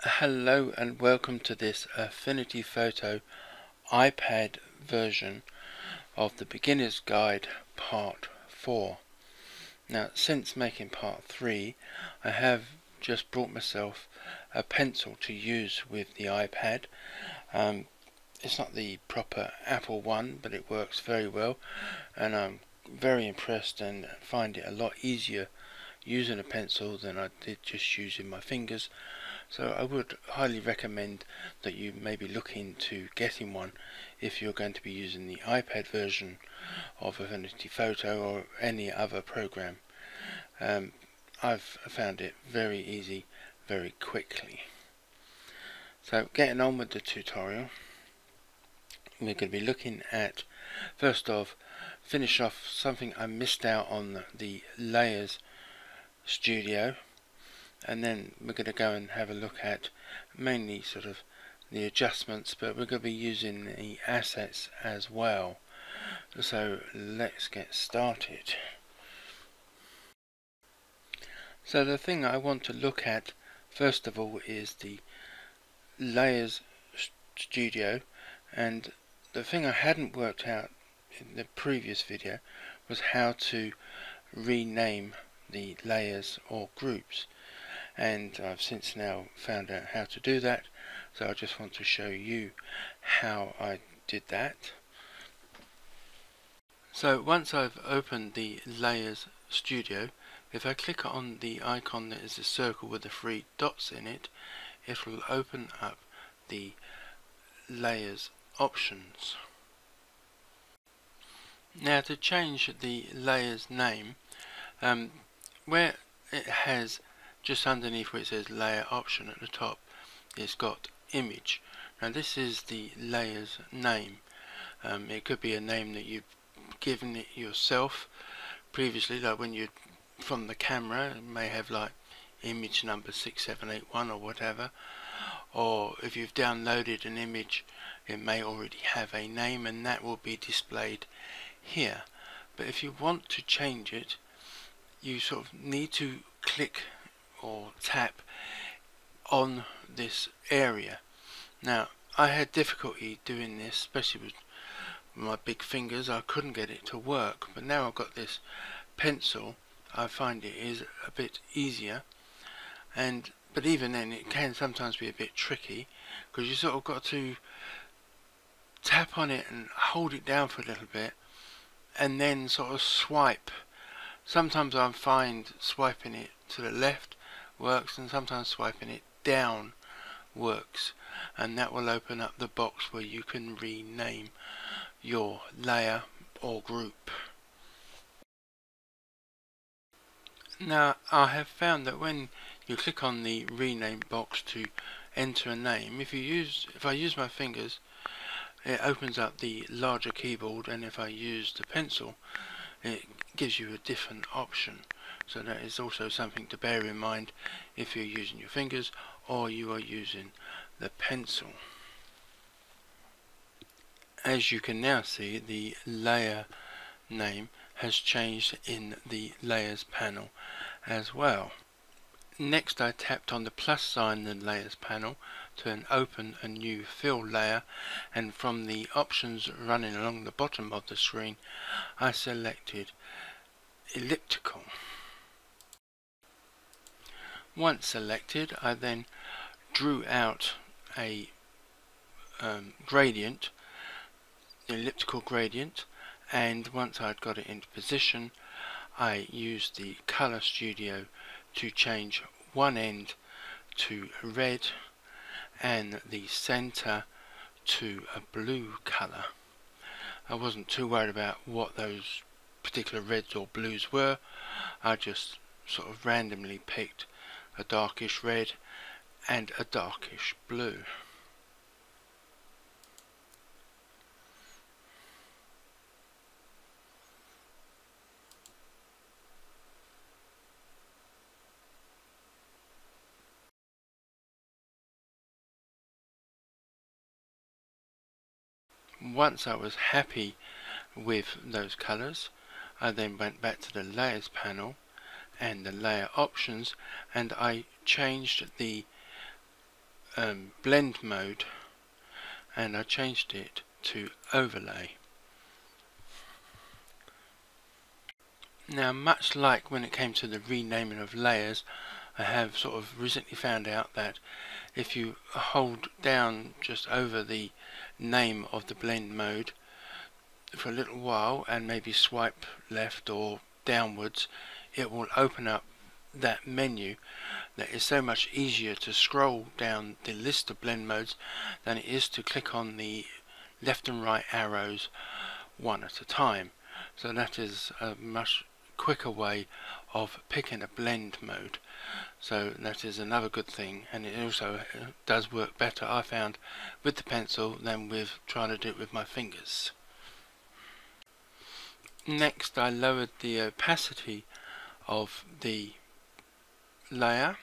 Hello and welcome to this Affinity Photo iPad version of the Beginner's Guide Part 4. Now, since making Part 3, I have just brought myself a pencil to use with the iPad. It's not the proper Apple one, but it works very well, and I'm very impressed and find it a lot easier using a pencil than I did just using my fingers. So I would highly recommend that you maybe look into getting one if you're going to be using the iPad version of Affinity Photo or any other program. I've found it very easy, very quickly. So getting on with the tutorial, we're going to be looking at, first off, finish off something I missed out on the Layers Studio, and then we're going to go and have a look at mainly sort of the adjustments, but we're going to be using the assets as well. So let's get started. So the thing I want to look at first of all is the Layers Studio, and the thing I hadn't worked out in the previous video was how to rename the layers or groups, and I've since now found out how to do that, so I just want to show you how I did that. So once I've opened the Layers Studio, if I click on the icon that is a circle with the 3 dots in it, it will open up the layers options. Now, to change the layers name, where it has just underneath where it says layer option at the top, it's got image. Now this is the layers name. It could be a name that you've given it yourself previously, like when you from the camera, it may have like image number 6781 or whatever, or if you've downloaded an image, it may already have a name, and that will be displayed here. But if you want to change it, you sort of need to click or tap on this area. Now, I had difficulty doing this, especially with my big fingers. I couldn't get it to work, but now I've got this pencil, I find it is a bit easier. But even then, it can sometimes be a bit tricky, because you sort of got to tap on it and hold it down for a little bit, and then sort of swipe. Sometimes I find swiping it to the left works, and sometimes swiping it down works, and that will open up the box where you can rename your layer or group. Now, I have found that when you click on the rename box to enter a name, if I use my fingers, it opens up the larger keyboard, and if I use the pencil, it gives you a different option. So that is also something to bear in mind if you're using your fingers or you are using the pencil. As you can now see, the layer name has changed in the layers panel as well. Next, I tapped on the plus sign in the layers panel to open a new fill layer, and from the options running along the bottom of the screen, I selected elliptical. Once selected, I then drew out a gradient, the elliptical gradient, and once I'd got it into position, I used the Color Studio to change one end to red and the center to a blue color. I wasn't too worried about what those particular reds or blues were. I just sort of randomly picked a darkish red and a darkish blue. Once I was happy with those colors, I then went back to the layers panel and the layer options, and I changed the blend mode, and I changed it to overlay. Now, much like when it came to the renaming of layers, I have sort of recently found out that if you hold down just over the name of the blend mode for a little while and maybe swipe left or downwards, it will open up that menu. That is so much easier to scroll down the list of blend modes than it is to click on the left and right arrows one at a time. So that is a much quicker way of picking a blend mode. So that is another good thing, and it also does work better, I found, with the pencil than with trying to do it with my fingers. Next, I lowered the opacity of the layer,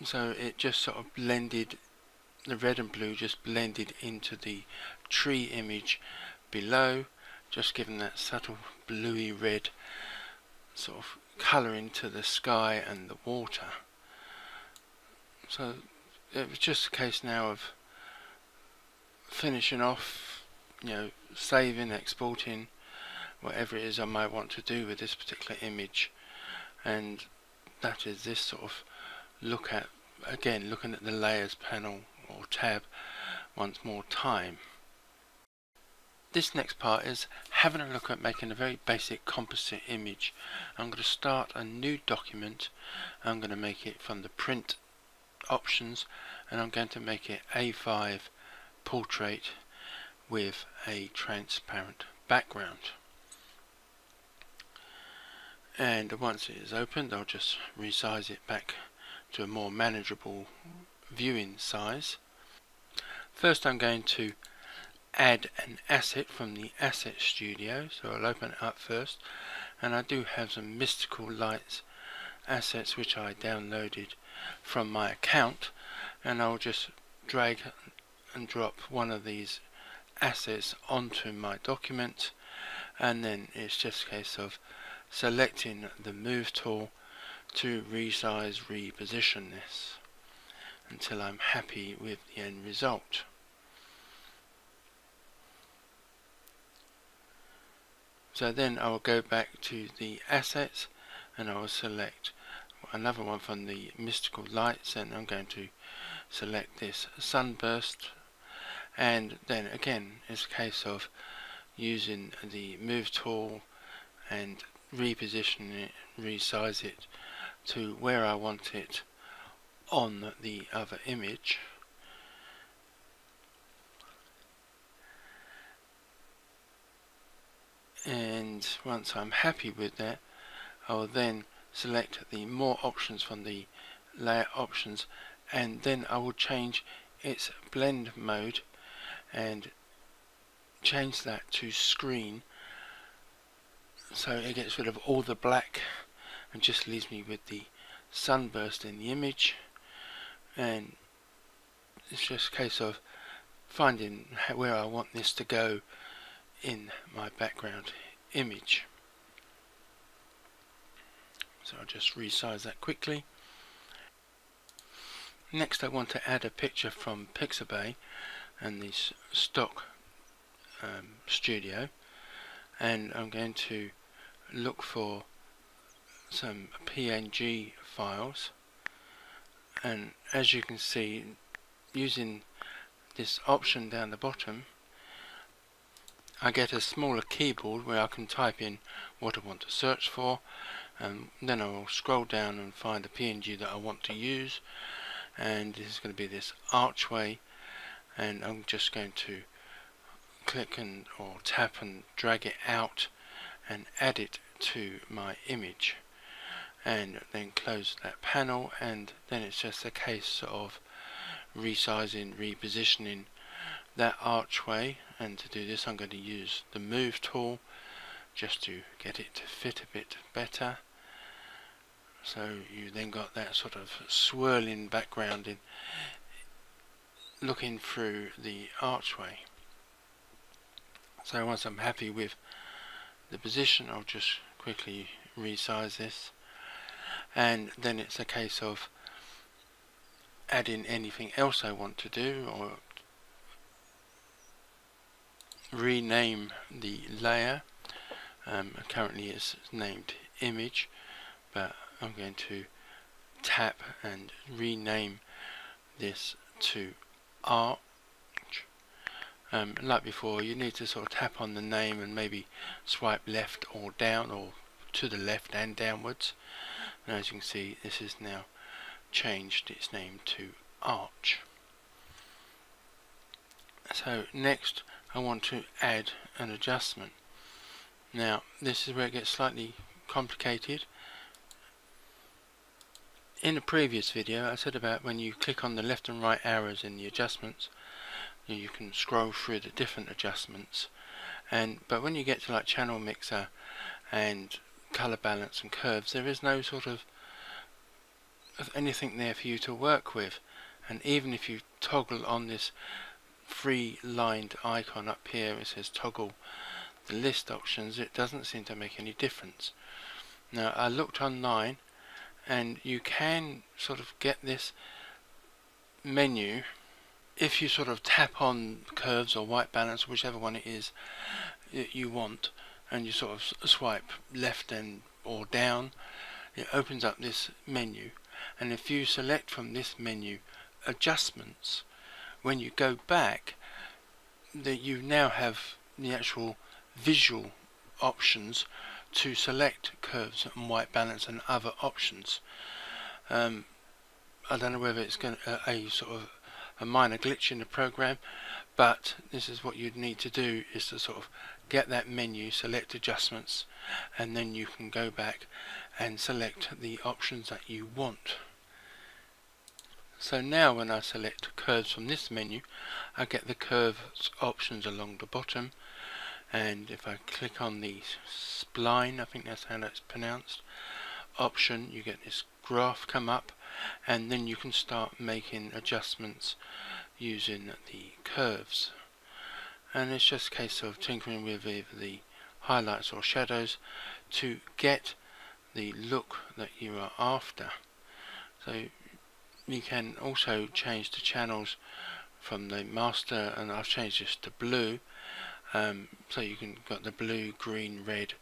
so it just sort of blended, the red and blue just blended into the tree image below, just giving that subtle bluey red sort of colour into the sky and the water. So it was just a case now of finishing off, saving, exporting, whatever it is I might want to do with this particular image, and that is this sort of look at, again, looking at the layers panel or tab once more time. This next part is having a look at making a very basic composite image. I'm going to start a new document. I'm going to make it from the print options, and I'm going to make it A5 portrait with a transparent background. And once it is opened, I'll just resize it back to a more manageable viewing size. First, I'm going to add an asset from the Asset Studio, so I'll open it up first, and I do have some Mystical Lights assets which I downloaded from my account, and I'll just drag and drop one of these assets onto my document, and then it's just a case of selecting the Move tool to resize, reposition this until I'm happy with the end result. So then I will go back to the assets and I will select another one from the Mystical Lights, and I'm going to select this sunburst, and then again it's a case of using the Move tool and reposition it, resize it to where I want it on the other image. And once I'm happy with that, I will then select the more options from the layer options, and then I will change its blend mode and change that to screen, so it gets rid of all the black and just leaves me with the sunburst in the image. And it's just a case of finding where I want this to go in my background image. So I'll just resize that quickly. Next, I want to add a picture from Pixabay and the stock studio, and I'm going to look for some PNG files, and as you can see, using this option down the bottom, I get a smaller keyboard where I can type in what I want to search for, and then I will scroll down and find the PNG that I want to use, and this is going to be this archway, and I'm just going to click or tap and drag it out and add it to my image, and then close that panel, and then it's just a case of resizing, repositioning that archway. And to do this, I'm going to use the Move tool just to get it to fit a bit better. So you then got that sort of swirling background in looking through the archway. So once I'm happy with the position, I'll just quickly resize this, and then it's a case of add in anything else I want to do, or rename the layer. Currently it's named image, but I'm going to tap and rename this to arch. Like before, you need to sort of tap on the name and maybe swipe left or down, or to the left and downwards. And as you can see, this has now changed its name to arch. So next I want to add an adjustment. Now this is where it gets slightly complicated. In a previous video I said about when you click on the left and right arrows in the adjustments, you can scroll through the different adjustments, but when you get to like channel mixer and color balance and curves, there is no sort of anything there for you to work with. And even if you toggle on this free lined icon up here, it says toggle the list options, it doesn't seem to make any difference. Now I looked online, and you can sort of get this menu if you sort of tap on curves or white balance, whichever one it is that you want, and you sort of swipe left and or down, it opens up this menu. And if you select from this menu adjustments, when you go back, that you now have the actual visual options to select curves and white balance and other options. I don't know whether it's going to a sort of a minor glitch in the program, but this is what you'd need to do, is to sort of get that menu, select adjustments, and then you can go back and select the options that you want. So now when I select curves from this menu, I get the curves options along the bottom, and if I click on the spline, I think that's how that's pronounced, option, you get this graph come up, and then you can start making adjustments using the curves. And it's just a case of tinkering with either the highlights or shadows to get the look that you are after. So you can also change the channels from the master, and I've changed this to blue, so you can got the blue, green, red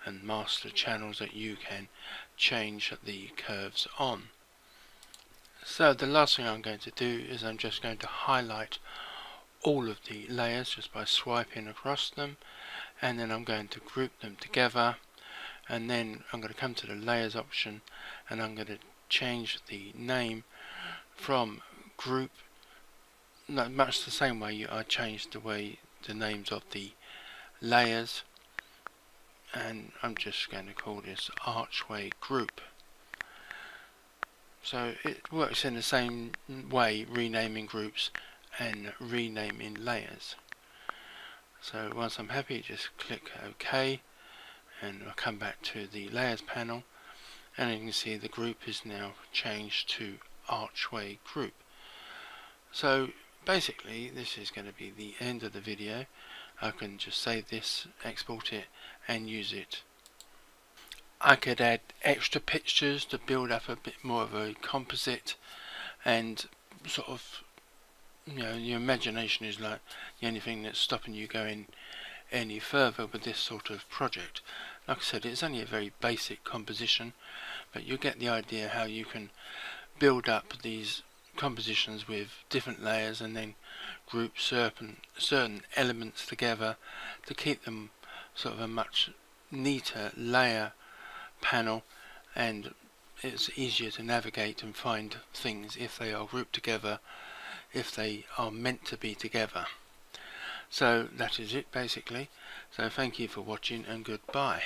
and master channels that you can change the curves on. So the last thing I'm going to do is I'm just going to highlight all of the layers just by swiping across them, and then I'm going to group them together, and then I'm going to come to the layers option, and I'm going to change the name from group, much the same way I changed the names of the layers, and I'm just going to call this archway group. So it works in the same way, renaming groups and renaming layers. So once I'm happy, just click OK, and I'll come back to the layers panel, and you can see the group is now changed to archway group. So basically this is going to be the end of the video. I can just save this, export it and use it. I could add extra pictures to build up a bit more of a composite, and sort of, you know, your imagination is like the only thing that's stopping you going any further with this sort of project. Like I said, it's only a very basic composition, but you get the idea how you can build up these compositions with different layers and then group certain elements together to keep them sort of a much neater layer panel, and it's easier to navigate and find things if they are grouped together, if they are meant to be together. So that is it basically. So thank you for watching and goodbye.